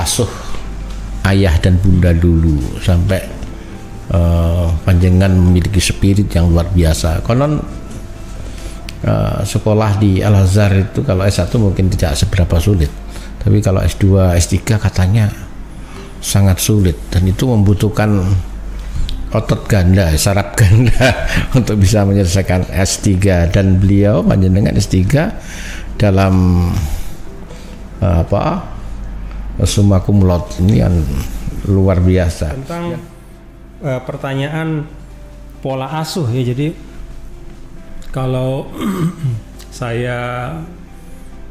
asuh ayah dan bunda dulu sampai panjenengan memiliki spirit yang luar biasa. Konon sekolah di Al-Azhar itu kalau S1 mungkin tidak seberapa sulit, tapi kalau S2, S3 katanya sangat sulit, dan itu membutuhkan otot ganda, saraf ganda untuk bisa menyelesaikan S3. Dan beliau panjenengan S3 dalam summa cum laude, ini yang luar biasa. Tentang pertanyaan pola asuh ya, jadi kalau saya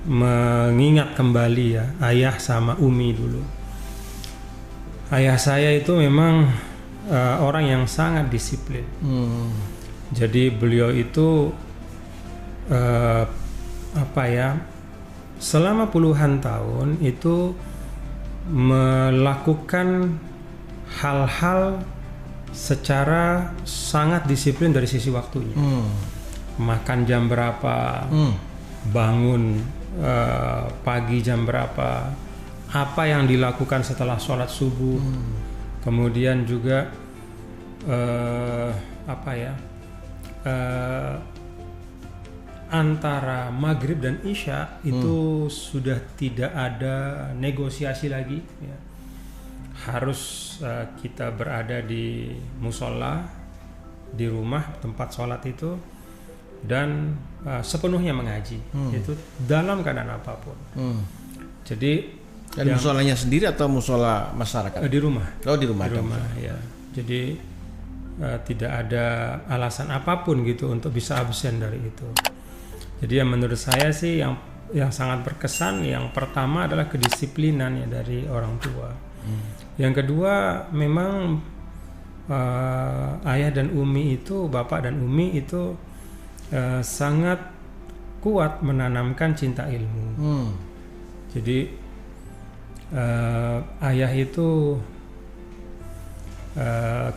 mengingat kembali ya ayah sama Umi dulu. Ayah saya itu memang orang yang sangat disiplin. Jadi beliau itu selama puluhan tahun itu melakukan hal-hal secara sangat disiplin dari sisi waktunya. Makan jam berapa, bangun pagi jam berapa, apa yang dilakukan setelah sholat subuh, kemudian juga antara maghrib dan isya itu sudah tidak ada negosiasi lagi ya. Harus kita berada di musola, di rumah tempat sholat itu, dan sepenuhnya mengaji, itu dalam keadaan apapun. Jadi dan musolanya sendiri atau musola masyarakat? Di rumah. Oh, di rumah. Di rumah ya. Jadi tidak ada alasan apapun gitu untuk bisa absen dari itu. Jadi yang menurut saya sih yang sangat berkesan, yang pertama adalah kedisiplinan ya dari orang tua. Yang kedua memang ayah dan Umi itu, bapak dan Umi itu sangat kuat menanamkan cinta ilmu. Jadi ayah itu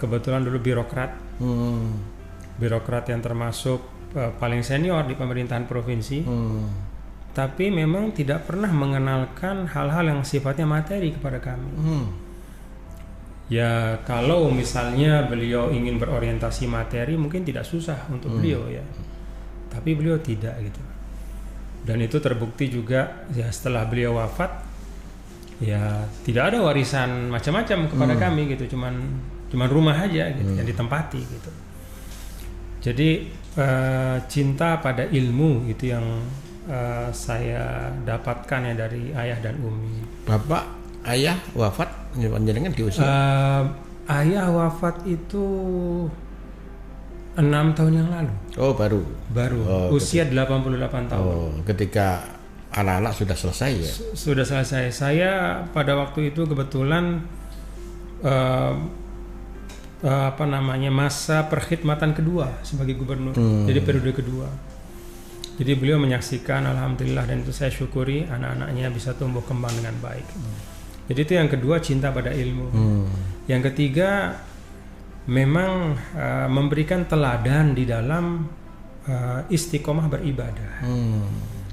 kebetulan dulu birokrat yang termasuk paling senior di pemerintahan provinsi, tapi memang tidak pernah mengenalkan hal-hal yang sifatnya materi kepada kami. Ya kalau misalnya beliau ingin berorientasi materi mungkin tidak susah untuk beliau ya, tapi beliau tidak gitu. Dan itu terbukti juga ya setelah beliau wafat, ya tidak ada warisan macam-macam kepada kami gitu, cuman rumah aja gitu yang ditempati gitu. Jadi cinta pada ilmu itu yang saya dapatkan ya dari ayah dan Umi. Bapak ayah wafat panjenengan di usia? Ayah wafat itu 6 tahun yang lalu. Oh, baru. Usia 88 tahun. Oh, ketika anak-anak sudah selesai ya? Sudah selesai. Saya pada waktu itu kebetulan masa perkhidmatan kedua sebagai gubernur. Jadi periode kedua. Jadi beliau menyaksikan, alhamdulillah, dan itu saya syukuri anak-anaknya bisa tumbuh kembang dengan baik. Jadi itu yang kedua, cinta pada ilmu. Yang ketiga, memang memberikan teladan di dalam istiqomah beribadah.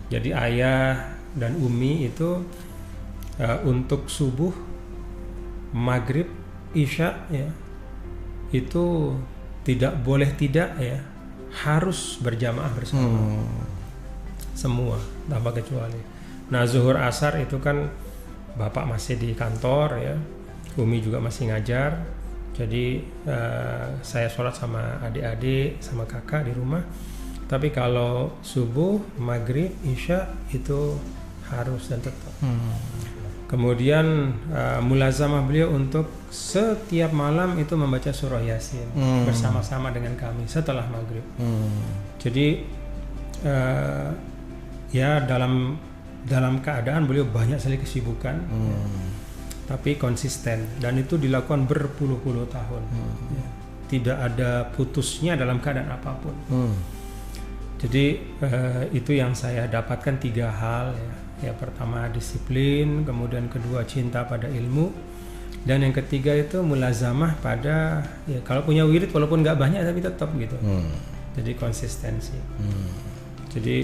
Jadi ayah dan Umi itu untuk subuh, maghrib, isya ya, itu tidak boleh tidak ya, harus berjamaah bersama. Semua tanpa kecuali. Nah, zuhur asar itu kan bapak masih di kantor ya, Umi juga masih ngajar. Jadi saya sholat sama adik-adik, sama kakak di rumah. Tapi kalau subuh, maghrib, isya itu harus dan tetap. Kemudian mulazamah beliau untuk setiap malam itu membaca surah Yasin bersama-sama dengan kami setelah maghrib. Jadi ya dalam keadaan beliau banyak sekali kesibukan, tapi konsisten, dan itu dilakukan berpuluh-puluh tahun. Ya. Tidak ada putusnya dalam keadaan apapun. Jadi itu yang saya dapatkan 3 hal ya. Ya, pertama disiplin, kemudian kedua cinta pada ilmu, dan yang ketiga itu mulazamah pada ya kalau punya wirid walaupun nggak banyak tapi tetap gitu. Jadi konsistensi. Jadi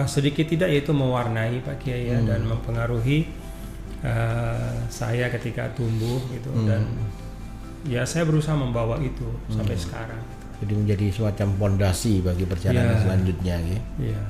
sedikit tidak yaitu mewarnai Pak Kiai ya, dan mempengaruhi saya ketika tumbuh gitu dan ya saya berusaha membawa itu sampai sekarang. Jadi menjadi semacam fondasi bagi perjalanan Iya. selanjutnya, ya. Iya.